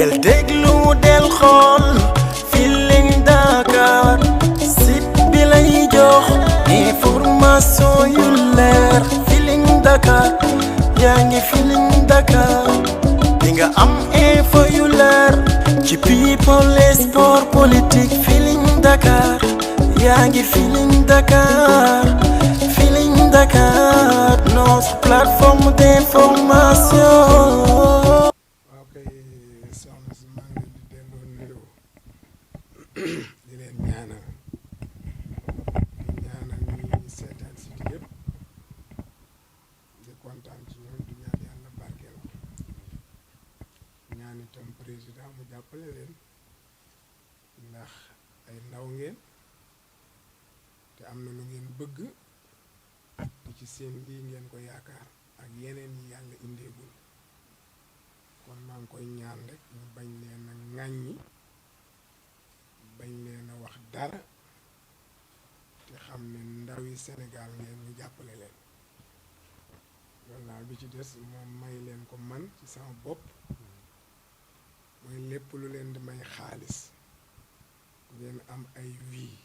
del déglu del xool Feeling Dakar site bi lay jox information yu leer Feeling Dakar yaa ngi Feeling Dakar di nga am info yu leer ci people et sport politique Feeling Dakar yaa ngi Feeling Dakar Feeling Dakar notre plateforme d'information. ok soxna si maa ngi leen di delloo nuyoo di leen ñaanal ñi seetaan si di yëpp di kontaan ci ñoom di ñaan yàlla barkeel ko ñaan itam président mu jàppale leen ndax ay ndaw ngeen te am na lu ngeen bëgg di ci seen lii ngeen ko yaakaar ak yeneen yi yàlla indeegul kon maa ngi koy ñaan rek ñu bañ leen a ŋàññi bañ leen a wax dara te xam ne ndaw yi Sénégal ngeen ñu jàppale leen loolu laa bi ci des moom may leen ko man ci sama bopp mooy lépp lu leen di may xaalis ngeen am ay vie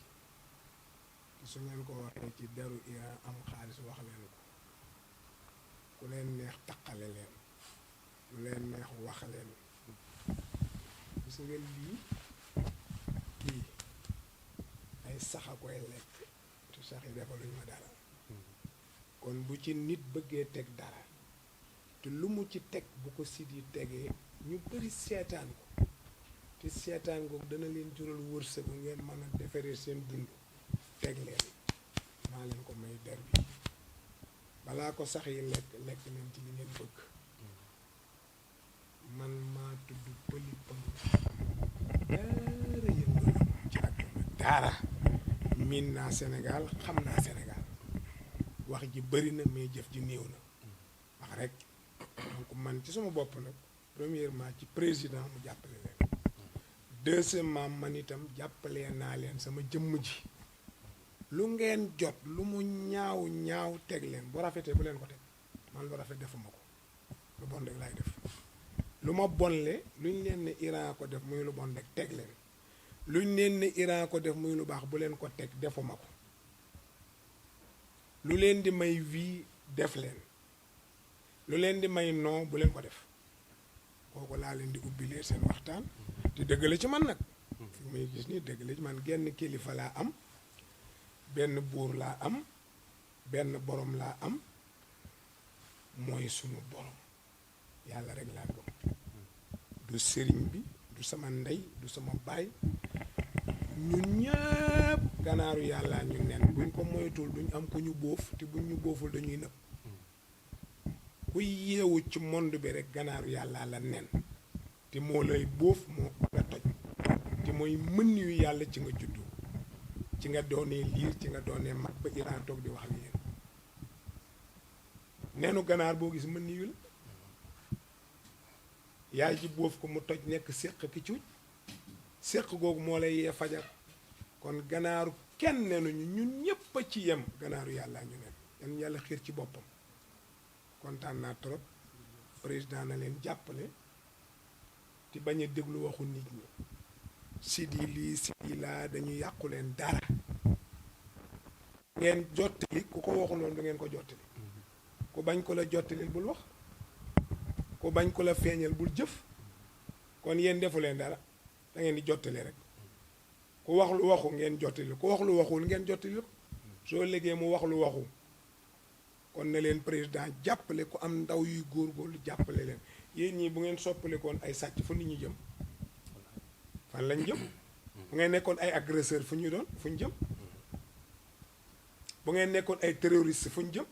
su ngeen ko waxee ci deru Iran am xaalis wax leen ko ku leen neex taqale leen lu leen neex wax leen gis nga lii kii ay sax a koy lekk te sax yi defaluñ ma dara kon bu ci nit bëggee teg dara te lu mu ci teg bu ko sit yi tegee ñu bari seetaan ko te seetaan ko dana leen jural wërsëgu ngeen mën a defaree seen dund teg leen maa leen ko may der bi balaa ko sax yi lekk leen ci li ngeen bëgg man maa tudd pëli pëng dara yëngalu ci àdduna dara miin naa Sénégal xam naa Sénégal wax ji bëri na mais jëf ji néew na wax rek donc man ci sama bopp nag premièrement ci président mu jàppale leen deuxièmement man itam jàppale naa leen sama jëmm ji lu ngeen jot lu mu ñaaw ñaaw teg leen bu rafetee bu leen ko teg man lu rafet defuma ko lu bon rek laay def lu ma bonle luñ leen ne Iran ko def muy lu bon rek teg leen luñ leen ne Iran ko def muy lu baax bu leen ko teg defuma ko lu leen di may vie def leen lu leen di may non bu leen ko def kooku laa leen di ubbilee seen waxtaan te dëgg la ci man nag fi muy gis nii dëgg la ci man genn kilifa laa am benn buur laa am benn borom laa am mooy sunu borom yàlla rek laa gëm du sëriñ bi du sama ndey du sama baay ñun ñëpp ganaaru yàlla ñu nen buñ ko moytul duñ am ku ñu bóof te buñ ñu bóoful dañuy nëb ku yeewu ci monde bi rek ganaaru yàlla la nen te moo lay bóof moo la toj te mooy mën yu yàlla ci nga juddu ci nga doonee liir ci nga doonee mag ba Iran toog di wax ak yéen neenu ganaar boo gis mën yu la yaay ji bóof ko mu toj nekk séq ki cuuj séq googu moo lay yee fajar kon ganaaru kenn nenuñu ñun ñépp a ci yem ganaaru yàlla ñu nen yan yàlla xiir ci boppam kontaan naa trop président na leen jàppale te bañ a déglu waxu nit ñi sidi lii sidi laa dañu yàqu leen dara ngeen jottali ku ko waxuloon du ngeen ko jottali ku bañ ko la jottalil bul wax ku bañ ko la feeñal bul jëf kon yéen defu leen dara da ngeen di jottali rek ku wax lu waxu ngeen jottali ku wax lu waxul ngeen jottali ko soo léegee mu wax lu waxu kon na leen président jàppale ku am ndaw yuy góorgóorlu jàppale leen yéen ñii bu ngeen soppalikoon ay sàcc fu nit ñi jëm fan lañ jëm bu ngeen nekkoon ay agresseur fu ñu doon fu ñu jëm bu ngeen nekkoon ay terroriste fu ñu jëm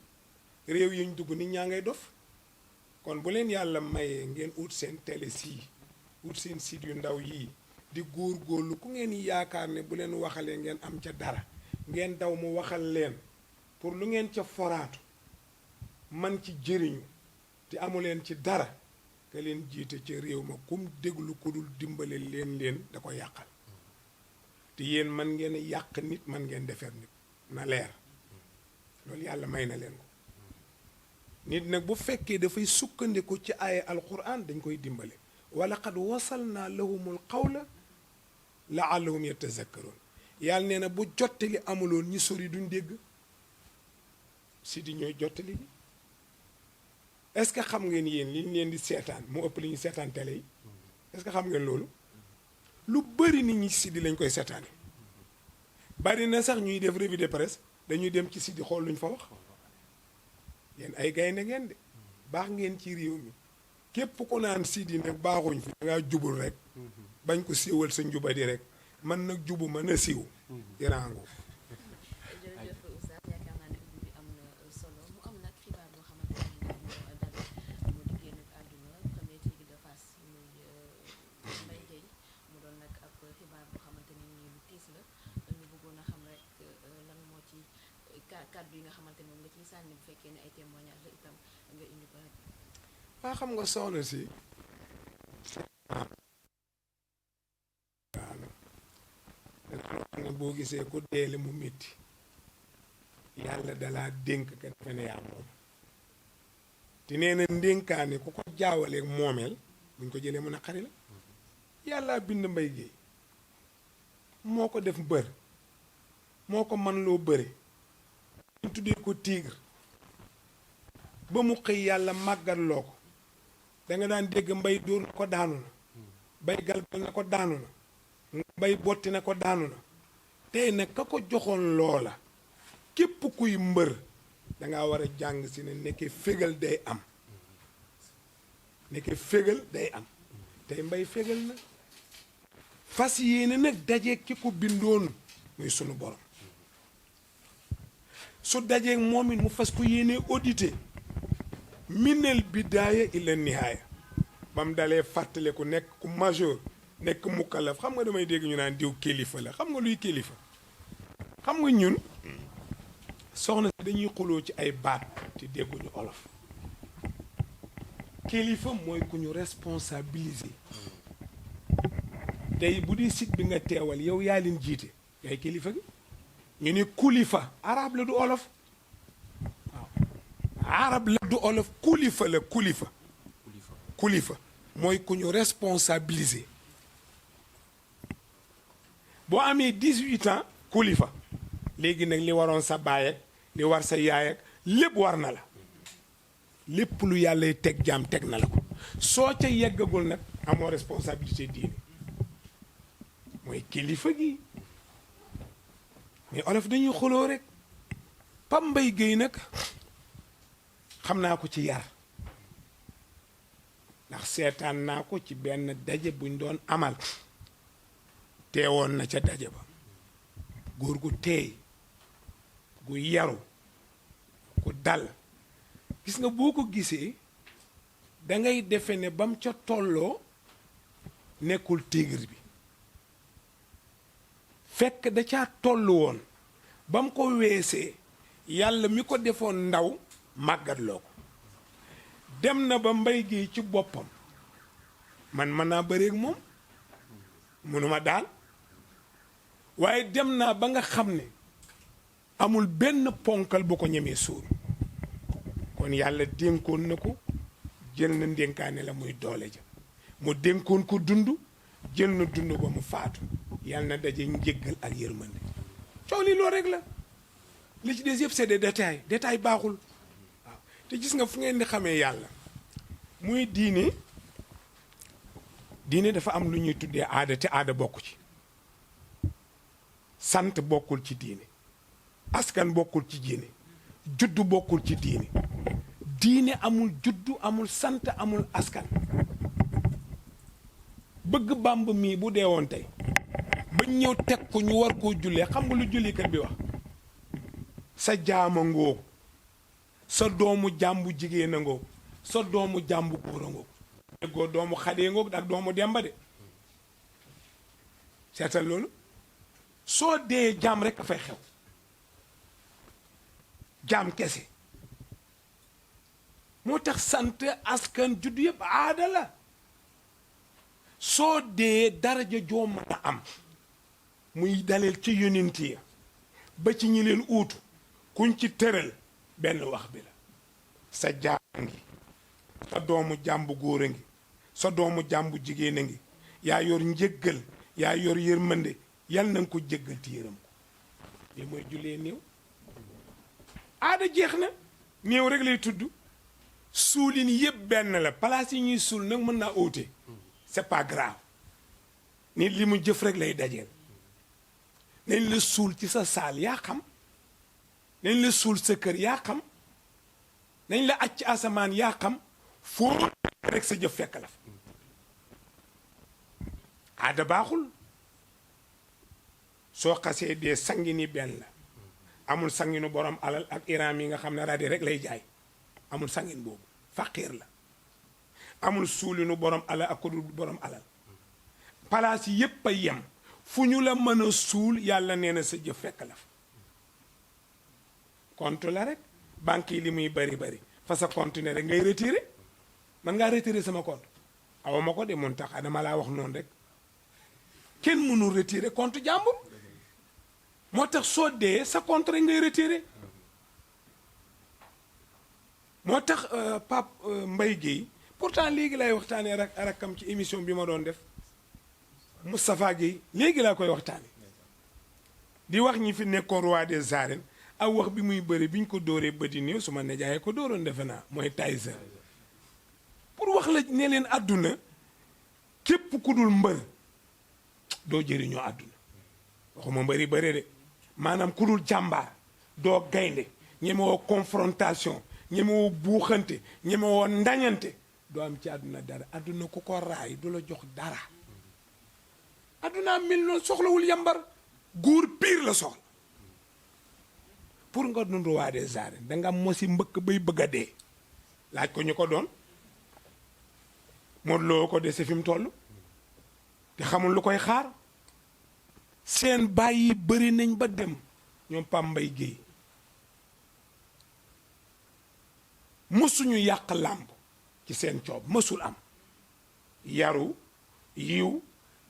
réew yi ñu dugg nit ñaa ngay dof kon bu leen yàlla mayee ngeen ut seen télé sii ut seen site yu ndaw yii di góorgóorlu ku ngeen yaakaar ne bu leen waxalee ngeen am ca dara ngeen daw mu waxal leen pour lu ngeen ca foraatu man ci jëriñu te amuleen ci dara ka leen jiite ca réew ma kum déglu ku dul dimbale leen da ko yàqal te yéen man ngeen yàq nit man ngeen defar nit na leer loolu yàlla may na leen ko nit nag bu fekkee dafay sukkandiku ci aaya alquran dañ koy dimbale wa laqad wasalna lahumul qawla laallahum yatazakkaroon yàlla nee na bu jottali amuloon ñi sori duñ dégg Sidi ñooy jottali bi est-ce que xam ngeen yéen li ñu leen di seetaan mu ëpp li ñu seetaan télé yi est-ce que xam ngeen loolu lu bëri nit ñi Sidi lañ koy seetaane bari na sax ñuy def revue de presse dañuy dem ci Sidi xool luñ fa wax yéen ay gaynde ngeen de baax ngeen ci réew mi képp ko naan Sidi nag baaxuñ fi da ngaa jubul rek bañ ko siiwal sa njubadi rek man nag jubu mën a siiw iraango jërëjëf Oustaz yaakaar naa ne ubbi bi am na solo mu am nag xibaar boo xamante ne moo dal mu di génn àdduna premier tigre de Fass muy Mbaye Gueye mu doon nag ab xibaar boo xamante ne nii lu tiis la ñu bëggoon a xam rek lan moo ci kàddu yi nga xamante ne moom nga ciy sànni bu fekkee ne ay témoignage la itam nga indi ko rek. waa xam nga soxna si ne boo gisee ku deele mu métti yàlla dalaa dénk ka defe ne yaa moom te nee na ndénkaane ku ko jaawaleeg moomeel buñ ko jëlee mën a xari la yàlla bind Mbaye Gueye moo ko def mbër moo ko man loo bëre ñu tuddee ko tigre ba mu xëy yàlla màggat loo ko da nga daan dégg mbay dóor na ko daanu na bay galgal na ko daanu na mbay botti na ko daanu na tey nag ka ko joxoon loola képp kuy mbër danga war a jàng si ne nekke fégal day am nekke fégal day am tey mbay fégal na fas yéene nag dajeeg ki ko bindoon muy sunu borom su dajeeg moom it mu fas ko yéene audité minel bidaaya ila nihaaya ba mu dalee fàttale ku nekk ku majeur nekk mukallaf xam nga damay dégg ñu naan diw kilifa la xam nga luy kilifa xam nga ñun soxna si dañuy xuloo ci ay baat te dégguñu olof kilifa mooy ku ñu responsabiliser tey bu di site bi nga teewal yow yaa leen jiite yaay kilifa gi ñu ni kulifa arab la du olof waaw arab la du olof kulifa la kulifa mooy ku ñu responsabiliser boo amee 18 ans kulifa léegi nag li waroon sa baay ak li war sa yaay ak lépp war na la lépp lu yàlla teg jaam teg na la ko soo ca yeggagul nag amoo responsabilité diine mooy kilifa gi mais olof dañuy xuloo rek Pam Mbaye Gueye nag xam naa ko ci yar ndax seetaan naa ko ci benn daje buñ doon amal teewoon na ca daje ba góor gu teey gu yaru ku dal gis nga boo ko gisee dangay defe ne bam ca tolloo nekkul tigre bi fekk da caa tollu woon bam ko weesee yàlla mi ko defoon ndaw màggatloo ko dem na ba Mbaye Gueye ci boppam man mën naa bëreeg moom mënuma daal waaye dem naa ba nga xam ne amul benn ponkal bu ko ñemee suur kon yàlla dénkoon na ko jël na ndénkaane la muy doole ja mu dénkoon ko dund jël na dund ba mu faatu yàlla na daje njéggal ak yërmande coow li loolu rek la li ci des yëpp c'est des détails baaxul waaw te gis nga fu ngeen di xamee yàlla muy diine dafa am lu ñuy tuddee aada te aada bokku ci sant bokkul ci diine askan bokkul ci diine juddu bokkul ci diine amul juddu amul sant amul askan bëgg bàmb mii bu dee woon tey ba ñëw teg ko ñu war koo jullee xam nga lu jullikat bi wax sa jaama ngoo sa doomu jàmbu jigéen a ngoo sa doomu jàmbu góor a ngoo déggoo doomu xadee ngoo ak doomu demba de seetal loolu soo dee jaam rekk a fay xew jaam kese moo tax sant askan juddu yëpp aada la soo dee daraja joo mën a am muy daleel ci yonent ya ba ci ñi leen uutu kuñ ci tëral benn wax bi la sa jaam ngi sa doomu jàmbu góor a ngi sa doomu jàmbu jigéen a ngi yaa yor njëggal yaa yor yërmande yal na nga ko jéggal ti yërëm ko lii mooy jullee néew aada jeex na néew rek lay tudd suulin yëpp benn la place yi ñuy suul nag mën naa óote c'est pas grave nit li mu jëf rek lay dajeel nañ la suul ci sa saal yaa xam nañ la suul sa kër yaa xam nañ la aj ci asamaan yaa xam foo rek sa jëf fekk la fa aada baaxul soo xasee dee sangi ni benn la amul sanginu borom alal ak iram yi nga xam ne radi rek lay jaay amul sangin boobu faqiir la amul suulinu borom alal ak ko du borom alal palaas yi yépp a yem fu ñu la mën a suul yàlla nee na sa jëf fekk la fa compte la rek banque yi li muy bari bari fa sa compte ne rek ngay retiré man ngaa retiré sama compte awa ma ko de mun tax dama laa wax noonu rek kenn mënul retiré compte jàmbur moo tax soo dee sa compte rek ngay retiré moo tax Pape Mbaye Guèye pourtant léegi lay waxtaanee rakkam ci émission bi ma doon def Moustapha Guèye léegi laa koy waxtaane di wax ñi fi nekkoon roi des arènes ak wax bi muy bëri bi ñu ko dóoree bëti néew su ma nejaayee ko dóoroon defe naa mooy Tyson pour wax la ne leen àdduna képp ku dul mbër doo jëriñoo àdduna waxuma mbëri bëri de maanaam ku dul jàmbaar doo gaynde ñemewoo confrontation ñemewoo buuxante ñemewoo ndañante doo am ci àdduna dara àdduna ku ko raay du la jox dara àdduna mel noonu soxlawul yambar góor piir la soxla pour nga dund roi des arènes danga mosi mbëkk bay bëgg a dee laaj ko ñu ko doon Modou Lo ko dese fi mu toll te xamul lu koy xaar seen bàyyi bëri nañ ba dem ñoom Pape Mbaye Guèye mësuñu yàq làmb ci seen coob mësul am yaru yiw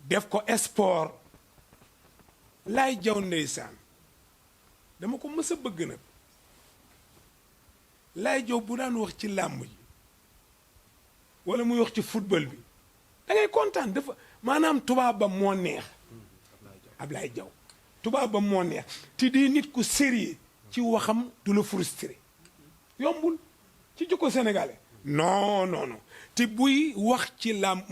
def ko sport laay jaw ndeysaan dama ko mës a bëgg nag laay jaw bu daan wax ci làmb ji wala muy wax ci football bi da ngay kontaan dafa maanaam tubaabam moo neex Ablaye Jaw tubaabam moo neex te di nit ku sérieux ci waxam du la frustré yombul ci jikko sénégalais non non non te buy wax ci làmb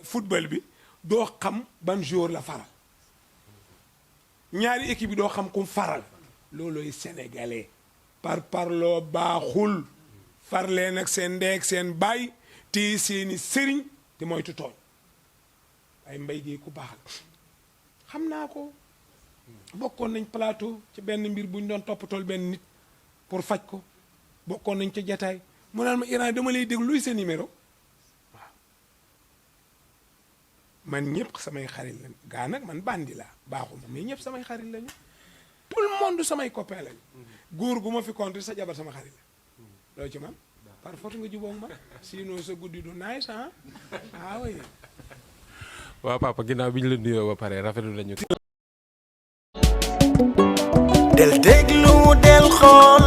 football bi doo xam ban jour la faral ñaari équipe bi doo xam kum faral loolooy sénégalais parloo baaxul farleen ak seen ndeeg seen baay te seeni sëriñ te moytu tooñ ay Mbaye Guèye ku baax la xam naa ko bokkoon nañ plateau ci benn mbir bu ñu doon toppatool benn nit pour faj ko bokkoon nañ ca jataay mu naan ma Iran dama lay déglu luy sa numéro waaw man ñëpp samay xarit lañu gaa nag man bandi laa baaxuma mais ñëpp samay xarit lañu tout le monde samay copain lañu góor gu ma fi compter sa jabar sama xarit la loolu ci man par force nga jubóog ma sinon sa guddi du nice ah oui. waaw papa ginnaaw bi ñu la nuyoo ba pare rafetlu nañu. del déglu del xool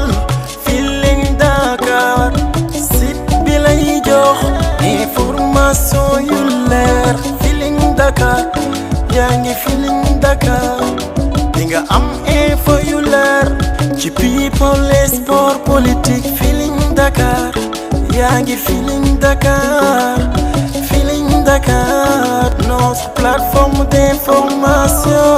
Feeling Dakar site bi lay jox information yu leer Feeling Dakar yaa ngi Feeling Dakar di nga am info yu leer ci people et sport politique Feeling Dakar yaa ngi Feeling Dakar Feeling Dakar notre plateforme d'information